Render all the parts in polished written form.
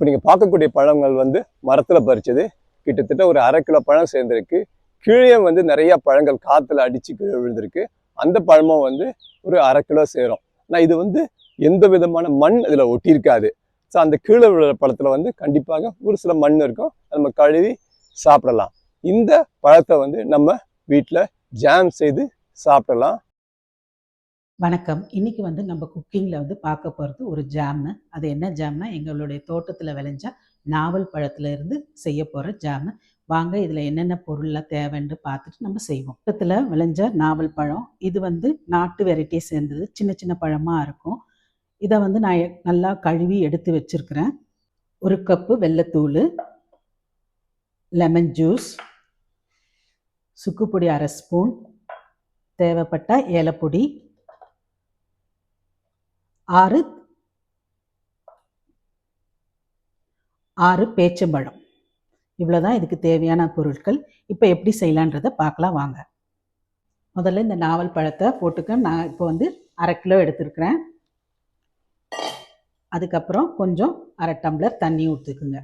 இப்போ நீங்கள் பார்க்கக்கூடிய பழங்கள் வந்து மரத்தில் பறிச்சது. கிட்டத்தட்ட ஒரு 1/2 கிலோ பழம் சேர்ந்துருக்கு. கீழே வந்து நிறைய பழங்கள் காற்றுல அடித்து கீழே விழுந்திருக்கு. அந்த பழமும் வந்து ஒரு 1/2 கிலோ சேரும். ஆனால் இது வந்து எந்த விதமான மண் இதில் ஒட்டியிருக்காது. ஸோ அந்த கீழே விழுற பழத்தில் வந்து கண்டிப்பாக ஒரு சில மண் இருக்கும். நம்ம கழுவி சாப்பிடலாம். இந்த பழத்தை வந்து நம்ம வீட்டில் ஜாம் செய்து சாப்பிடலாம். வணக்கம். இன்னைக்கு வந்து நம்ம குக்கிங்கில் வந்து பார்க்க போகிறது ஒரு ஜாமு. அது என்ன ஜாம்னா, எங்களுடைய தோட்டத்தில் விளைஞ்ச நாவல் பழத்தில் இருந்து செய்ய போகிற ஜாமு. வாங்க இதில் என்னென்ன பொருள்லாம் தேவைன்னு பார்த்துட்டு நம்ம செய்வோம். தோட்டத்தில் விளைஞ்ச நாவல் பழம், இது வந்து நாட்டு வெரைட்டியை சேர்ந்தது. சின்ன சின்ன பழமாக இருக்கும். இதை வந்து நான் நல்லா கழுவி எடுத்து வச்சுருக்கிறேன். 1 கப்பு வெல்லைத்தூள், லெமன் ஜூஸ், சுக்குப்பொடி 1/2 ஸ்பூன், தேவைப்பட்ட ஏலப்பொடி, 6 பேச்சம்பழம். இவ்வளோதான் இதுக்கு தேவையான பொருட்கள். இப்போ எப்படி செய்யலான்றதை பார்க்கலாம் வாங்க. முதல்ல இந்த நாவல் பழத்தை போட்டுக்க. நான் இப்போ வந்து 1/2 கிலோ எடுத்துருக்கிறேன். அதுக்கப்புறம் கொஞ்சம் 1/2 டம்ளர் தண்ணி ஊற்றிக்குங்க.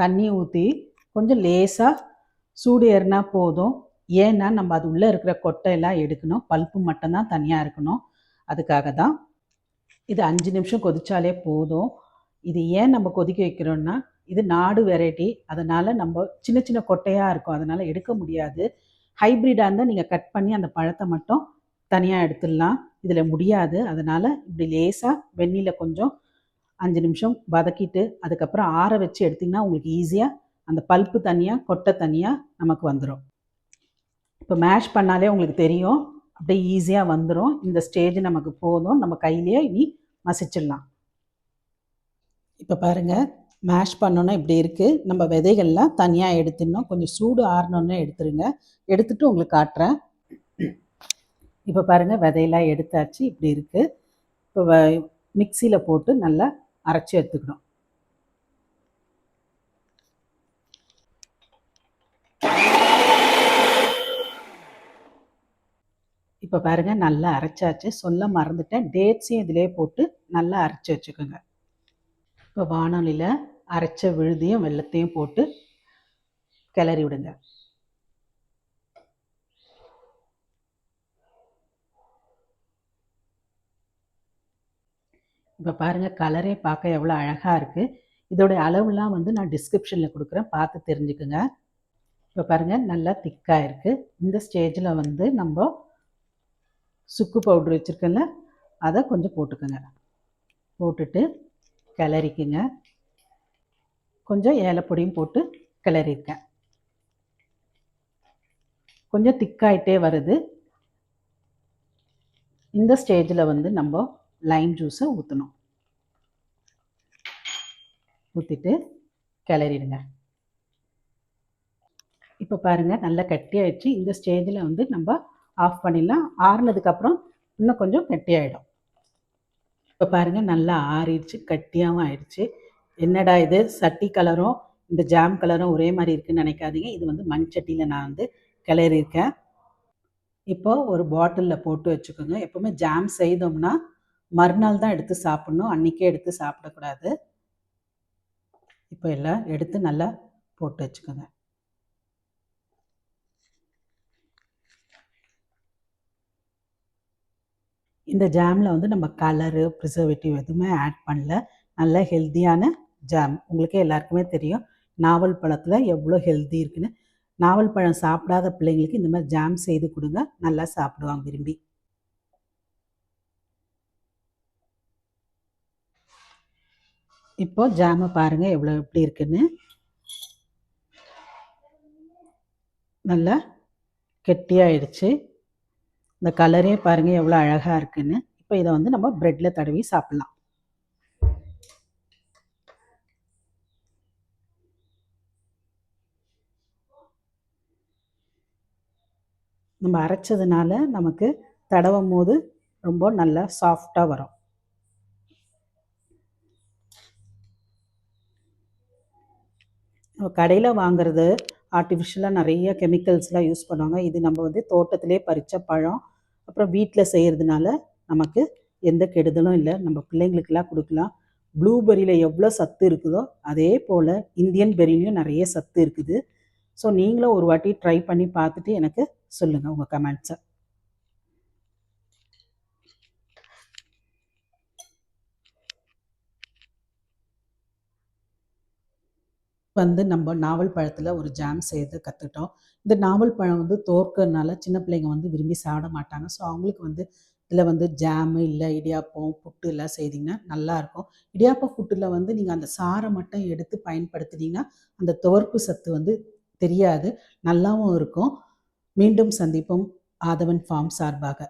தண்ணி ஊற்றி கொஞ்சம் லேசாக சூடு ஏறினா போதும். ஏன்னா நம்ம அது உள்ளே இருக்கிற கொட்டையெல்லாம் எடுக்கணும். பல்ப்பு மட்டும்தான் தனியாக இருக்கணும். அதுக்காக தான். இது 5 நிமிஷம் கொதிச்சாலே போதும். இது ஏன் நம்ம கொதிக்க வைக்கிறோன்னா, இது நாடு வெரைட்டி. அதனால் நம்ம சின்ன சின்ன கொட்டையாக இருக்கும். அதனால் எடுக்க முடியாது. ஹைப்ரிடாக இருந்தால் நீங்கள் கட் பண்ணி அந்த பழத்தை மட்டும் தனியாக எடுத்துடலாம். இதில் முடியாது. அதனால் இப்படி லேசாக வெந்நீரில் கொஞ்சம் 5 நிமிஷம் வதக்கிட்டு அதுக்கப்புறம் ஆற வச்சு எடுத்திங்கன்னா உங்களுக்கு ஈஸியாக அந்த பல்ப்பு தனியாக கொட்டை தனியாக நமக்கு வந்துடும். இப்போ மேஷ் பண்ணாலே உங்களுக்கு தெரியும், அப்படியே ஈஸியாக வந்துடும். இந்த ஸ்டேஜ் நமக்கு போதும். நம்ம கையிலேயே இனி மசிச்சிடலாம். இப்போ பாருங்கள், மேஷ் பண்ணோன்னா இப்படி இருக்குது. நம்ம விதைகள்லாம் தனியாக எடுத்துடணும். கொஞ்சம் சூடு ஆறணுன்னு எடுத்துருங்க. எடுத்துகிட்டு உங்களுக்கு காட்டுறேன். இப்போ பாருங்கள், விதையெல்லாம் எடுத்தாச்சு. இப்படி இருக்குது. இப்போ மிக்சியில் போட்டு நல்லா அரைச்சி எடுத்துக்கணும். இப்போ பாருங்கள், நல்லா அரைச்சாச்சு. சொல்ல மறந்துட்டேன், டேட்ஸையும் இதிலே போட்டு நல்லா அரைச்சி வச்சுக்கோங்க. இப்போ வானொலியில் அரைச்ச விழுதியும் வெல்லத்தையும் போட்டு கிளறி விடுங்க. இப்போ பாருங்கள், கலரே பார்க்க எவ்வளோ அழகாக இருக்குது. இதோடைய அளவுலாம் வந்து நான் டிஸ்கிரிப்ஷனில் கொடுக்குறேன், பார்த்து தெரிஞ்சுக்குங்க. இப்போ பாருங்கள், நல்லா திக்காக இருக்குது. இந்த ஸ்டேஜில் வந்து நம்ம சுக்கு பவுட்ரு வச்சுருக்கேன்ல, அதை கொஞ்சம் போட்டுக்கோங்க. போட்டுட்டு கிளறிக்குங்க. கொஞ்சம் ஏலப்பொடியும் போட்டு கிளறிருக்கேன். கொஞ்சம் திக்காயிட்டே வருது. இந்த ஸ்டேஜில் வந்து நம்ம லைம் ஜூஸை ஊற்றணும். ஊற்றிட்டு கிளறிடுங்க. இப்போ பாருங்கள், நல்லா கட்டியாயிடுச்சு. இந்த ஸ்டேஜில் வந்து நம்ம ஆஃப் பண்ணிடலாம். ஆறுனதுக்கப்புறம் இன்னும் கொஞ்சம் கட்டியாயிடும். இப்போ பாருங்கள், நல்லா ஆறிடுச்சு, கட்டியாகவும் ஆயிடுச்சு. என்னடா இது சட்டி கலரும் இந்த ஜாம் கலரும் ஒரே மாதிரி இருக்குதுன்னு நினைக்காதீங்க. இது வந்து மண் சட்டியில் நான் வந்து கிளறியிருக்கேன். இப்போ ஒரு பாட்டிலில் போட்டு வச்சுக்கோங்க. எப்போவுமே ஜாம் செய்தோம்னா மறுநாள் தான் எடுத்து சாப்பிட்ணும், அன்றைக்கே எடுத்து சாப்பிடக்கூடாது. இப்போ எல்லாம் எடுத்து நல்லா போட்டு வச்சுக்கோங்க. இந்த ஜாமில் வந்து நம்ம கலரு ப்ரிசர்வேட்டிவ் எதுவுமே ஆட் பண்ணல. நல்ல ஹெல்த்தியான ஜாம். உங்களுக்கே எல்லாருக்குமே தெரியும் நாவல் பழத்தில் எவ்வளோ ஹெல்த்தி இருக்குன்னு. நாவல் பழம் சாப்பிடாத பிள்ளைங்களுக்கு இந்த மாதிரி ஜாம் செய்து கொடுங்க, நல்லா சாப்பிடுவாங்க விரும்பி. இப்போ ஜாமை பாருங்கள் எவ்வளோ எப்படி இருக்குன்னு. நல்லா கெட்டியாயிடுச்சு. இந்த கலரே பாருங்கள் எவ்வளோ அழகாக இருக்குன்னு. இப்போ இதை வந்து நம்ம ப்ரெட்டில் தடவி சாப்பிட்லாம். நம்ம அரைச்சதுனால நமக்கு தடவும் போது ரொம்ப நல்லா சாஃப்டாக வரும். கடையில் வாங்குறது ஆர்டிஃபிஷியலாக நிறைய கெமிக்கல்ஸ்லாம் யூஸ் பண்ணுவாங்க. இது நம்ம வந்து தோட்டத்திலே பறித்த பழம். அப்புறம் வீட்டில் செய்கிறதுனால நமக்கு எந்த கெடுதலும் இல்லை. நம்ம பிள்ளைங்களுக்கெல்லாம் கொடுக்கலாம். ப்ளூபெரியில் எவ்வளோ சத்து இருக்குதோ அதே போல் இந்தியன் பெரிலையும் நிறைய சத்து இருக்குது. ஸோ நீங்களும் ஒரு வாட்டி ட்ரை பண்ணி பார்த்துட்டு எனக்கு சொல்லுங்கள் உங்கள் கமெண்ட்ஸை. நம்ம நாவல் பழத்தில் ஒரு ஜாம் செய்து கற்றுட்டோம். இந்த நாவல் பழம் தோற்கறனால சின்ன பிள்ளைங்க விரும்பி சாப்பிட மாட்டாங்க. ஸோ அவங்களுக்கு இதில் ஜாமு இல்லை இடியாப்பம் புட்டு எல்லாம் செய்திங்கன்னா நல்லாயிருக்கும். இடியாப்பம் புட்டில் நீங்கள் அந்த சாறை மட்டும் எடுத்து பயன்படுத்தினீங்கன்னா அந்த துவர்ப்பு சத்து தெரியாது, நல்லாவும் இருக்கும். மீண்டும் சந்திப்போம். ஆதவன் ஃபார்ம் சார்பாக.